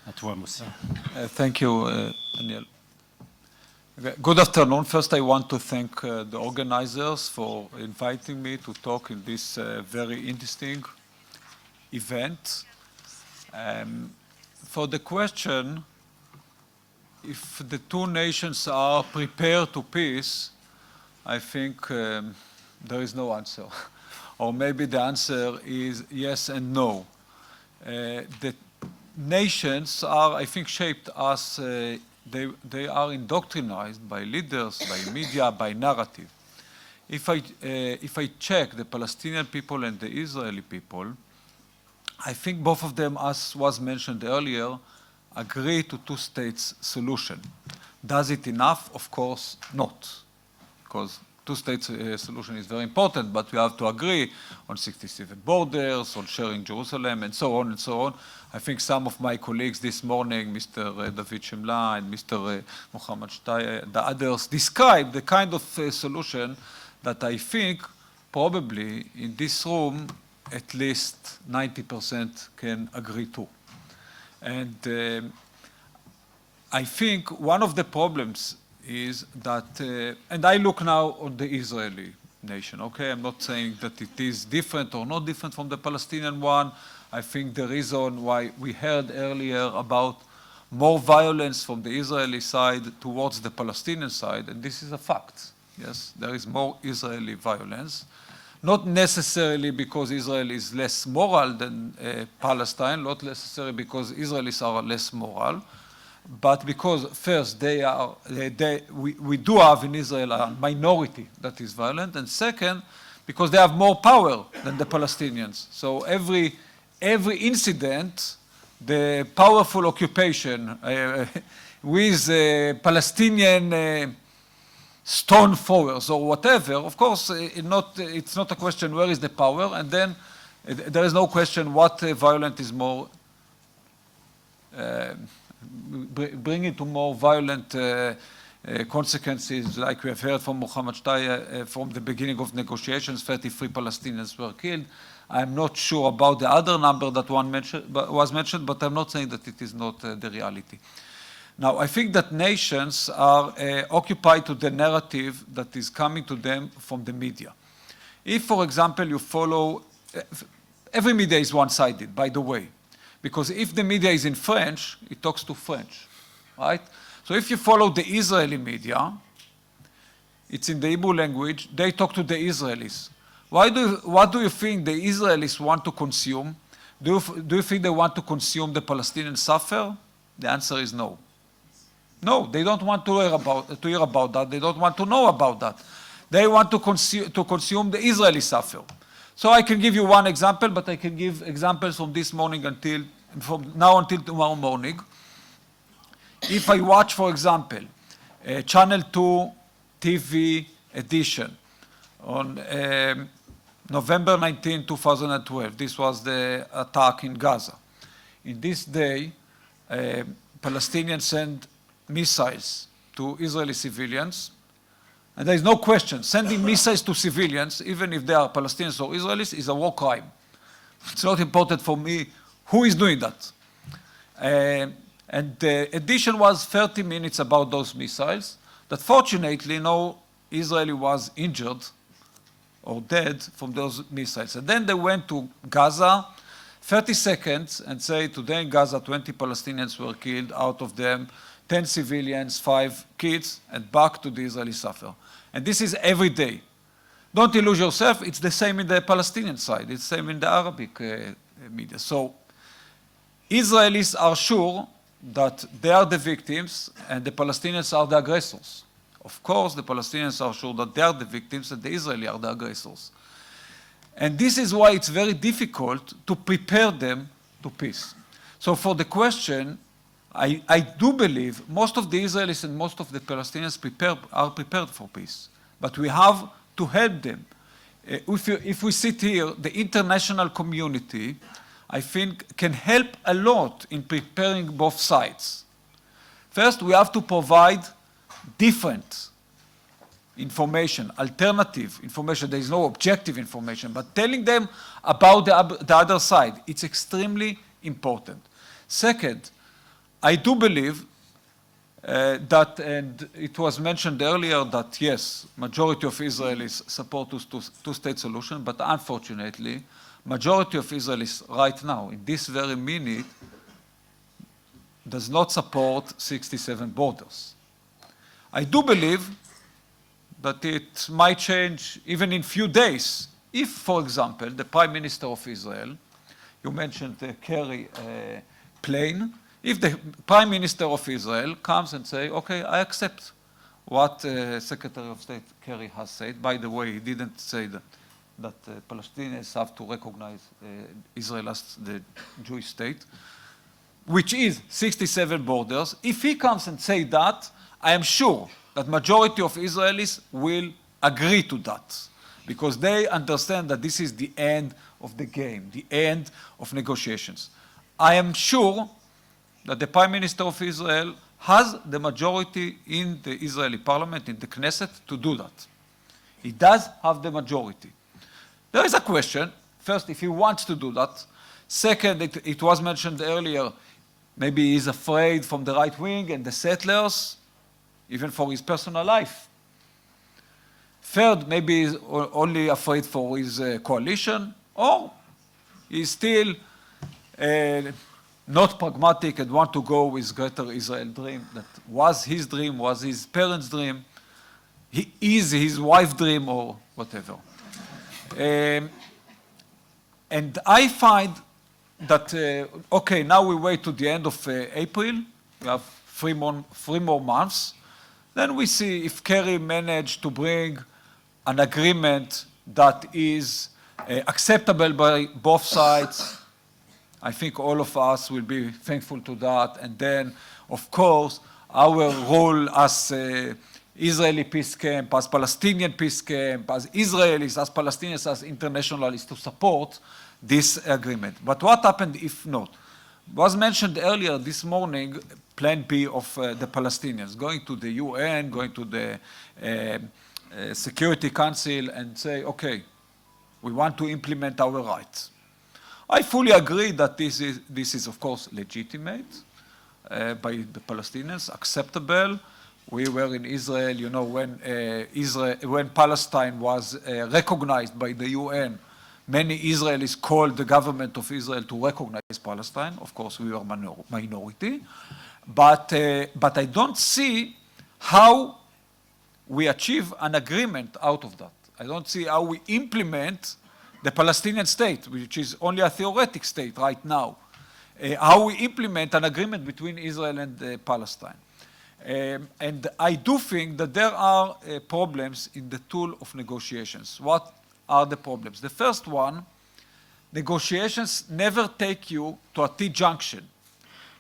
À toi, Mossi. Thank you, Daniel. Okay. Good afternoon. First, I want to thank the organizers for inviting me to talk in this very interesting event. For the question, if the two nations are prepared to peace, I think there is no answer. Or maybe the answer is yes and no. The nations are, I think, shaped as they are indoctrinized by leaders, by media, by narrative. If I check the Palestinian people and the Israeli people, I think both of them, as was mentioned earlier, agree to two states solution. Does it enough? Of course not, because two states solution is very important, but we have to agree on 67 borders, on sharing Jerusalem, and so on and so on. I think some of my colleagues this morning, Mr. David Shemla and Mr. Mohammed Shtai, the others, described the kind of solution that I think probably in this room at least 90% can agree to. And I think one of the problems is that, and I look now on the Israeli nation, okay? I'm not saying that it is different or not different from the Palestinian one. I think the reason why we heard earlier about more violence from the Israeli side towards the Palestinian side, and this is a fact, yes? There is more Israeli violence, not necessarily because Israel is less moral than Palestine, not necessarily because Israelis are less moral, but because first we do have in Israel a minority that is violent, and second, because they have more power than the Palestinians. So every incident, the powerful occupation with Palestinian stone throwers or whatever, of course, it's not a question where is the power, and then there is no question what violent is more bring it to more violent consequences, like we have heard from Mohammed Shtai from the beginning of negotiations, 33 Palestinians were killed. I'm not sure about the other number that was mentioned, but I'm not saying that it is not the reality. Now, I think that nations are occupied to the narrative that is coming to them from the media. If, for example, you follow, every media is one-sided, by the way. Because if the media is in French, it talks to French, right? So if you follow the Israeli media, it's in the Hebrew language, they talk to the Israelis. What do you think the Israelis want to consume? Do you think they want to consume the Palestinian suffer? The answer is no. No, they don't want to hear about that. They don't want to know about that. They want to consume the Israeli suffer. So I can give you one example, but I can give examples from this morning from now until tomorrow morning. If I watch, for example, Channel 2 TV edition on November 19, 2012, this was the attack in Gaza. In this day, Palestinians sent missiles to Israeli civilians. And there is no question, sending missiles to civilians, even if they are Palestinians or Israelis, is a war crime. It's not important for me who is doing that. And the edition was 30 minutes about those missiles, that fortunately no Israeli was injured or dead from those missiles. And then they went to Gaza, 30 seconds, and say today in Gaza 20 Palestinians were killed, out of them 10 civilians, 5 kids, and back to the Israeli suffer. And this is every day. Don't illusion yourself, it's the same in the Palestinian side, it's the same in the Arabic media. So Israelis are sure that they are the victims and the Palestinians are the aggressors. Of course, the Palestinians are sure that they are the victims and the Israelis are the aggressors. And this is why it's very difficult to prepare them to peace. So for the question, I do believe most of the Israelis and most of the Palestinians are prepared for peace. But we have to help them. If we sit here, the international community, I think, can help a lot in preparing both sides. First, we have to provide different information, alternative information. There is no objective information, but telling them about the other side, it's extremely important. Second, I do believe that, and it was mentioned earlier that yes, majority of Israelis support two-state solution, but unfortunately, majority of Israelis right now, in this very minute, does not support 67 borders. I do believe that it might change even in few days. If, for example, the Prime Minister of Israel, you mentioned the Kerry plane, if the Prime Minister of Israel comes and say, okay, I accept what Secretary of State Kerry has said. By the way, he didn't say that Palestinians have to recognize Israel as the Jewish state, which is 67 borders. If he comes and say that, I am sure that majority of Israelis will agree to that, because they understand that this is the end of the game, the end of negotiations. I am sure that the Prime Minister of Israel has the majority in the Israeli parliament, in the Knesset, to do that. He does have the majority. There is a question, first, if he wants to do that. Second, it was mentioned earlier, maybe he's afraid from the right wing and the settlers, even for his personal life. Third, maybe he's only afraid for his coalition, or he's still not pragmatic and want to go with Greater Israel dream that was his dream, was his parents' dream, is his wife's dream, or whatever. And I find that, okay, now we wait to the end of April, we have three more months, then we see if Kerry managed to bring an agreement that is acceptable by both sides. I think all of us will be thankful to that. And then, of course, our role as Israeli peace camp, as Palestinian peace camp, as Israelis, as Palestinians, as internationalists, to support this agreement. But what happened if not? Was mentioned earlier this morning, Plan B of the Palestinians, going to the UN, going to the Security Council and say, okay, we want to implement our rights. I fully agree that this is of course legitimate by the Palestinians, acceptable. We were in Israel, you know, when Palestine was recognized by the UN, many Israelis called the government of Israel to recognize Palestine. Of course, we were minority, but I don't see how we achieve an agreement out of that. I don't see how we implement the Palestinian state, which is only a theoretic state right now, how we implement an agreement between Israel and Palestine. And I do think that there are problems in the tool of negotiations. What are the problems? The first one, negotiations never take you to a T-junction.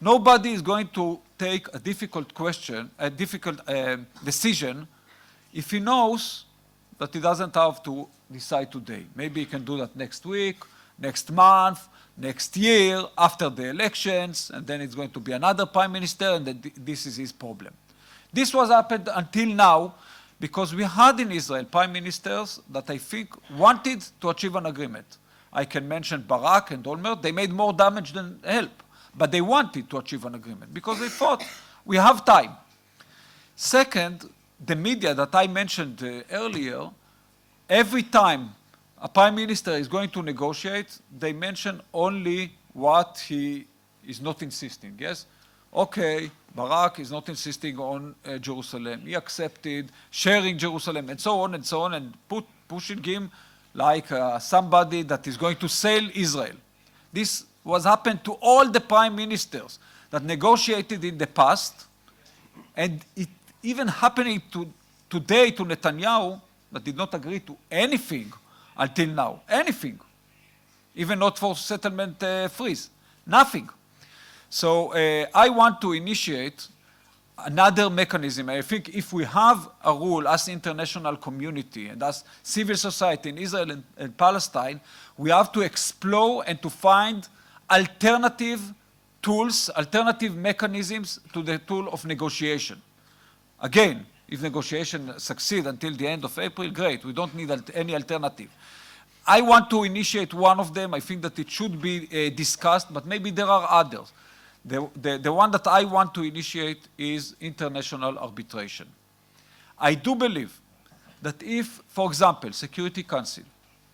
Nobody is going to take a difficult decision if he knows that he doesn't have to decide today. Maybe he can do that next week, next month, next year, after the elections, and then it's going to be another prime minister, and then this is his problem. This was happened until now because we had in Israel prime ministers that I think wanted to achieve an agreement. I can mention Barak and Olmert. They made more damage than help, but they wanted to achieve an agreement because they thought we have time. Second, the media that I mentioned earlier, every time a prime minister is going to negotiate, they mention only what he is not insisting. Yes? Okay, Barak is not insisting on Jerusalem. He accepted sharing Jerusalem and so on, and pushing him like somebody that is going to sell Israel. This was happened to all the prime ministers that negotiated in the past, and it even happening today to Netanyahu, that did not agree to anything until now. Anything. Even not for settlement freeze. Nothing. So I want to initiate another mechanism. I think if we have a rule as international community and as civil society in Israel and Palestine, we have to explore and to find alternative tools, alternative mechanisms to the tool of negotiation. Again, if negotiations succeed until the end of April, great. We don't need any alternative. I want to initiate one of them. I think that it should be discussed, but maybe there are others. The one that I want to initiate is international arbitration. I do believe that if, for example, Security Council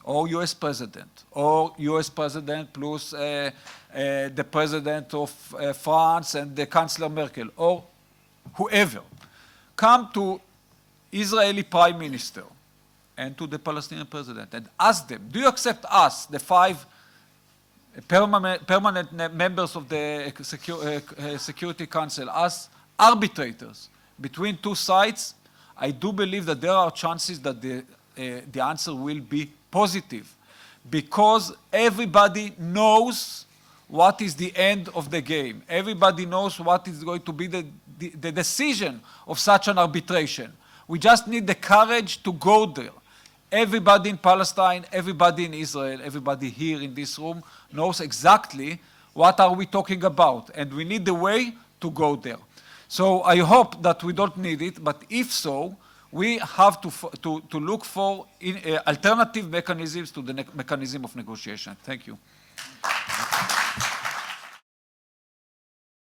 or US President or US President plus the President of France and the Chancellor Merkel or whoever come to Israeli Prime Minister and to the Palestinian President and ask them, do you accept us, the 5 permanent members of the Security Council, as arbitrators between two sides? I do believe that there are chances that the answer will be positive, because everybody knows what is the end of the game. Everybody knows what is going to be the decision of such an arbitration. We just need the courage to go there. Everybody in Palestine, everybody in Israel, everybody here in this room knows exactly what are we talking about, and we need the way to go there. So I hope that we don't need it, but if so, we have to look for alternative mechanisms to the mechanism of negotiation. Thank you.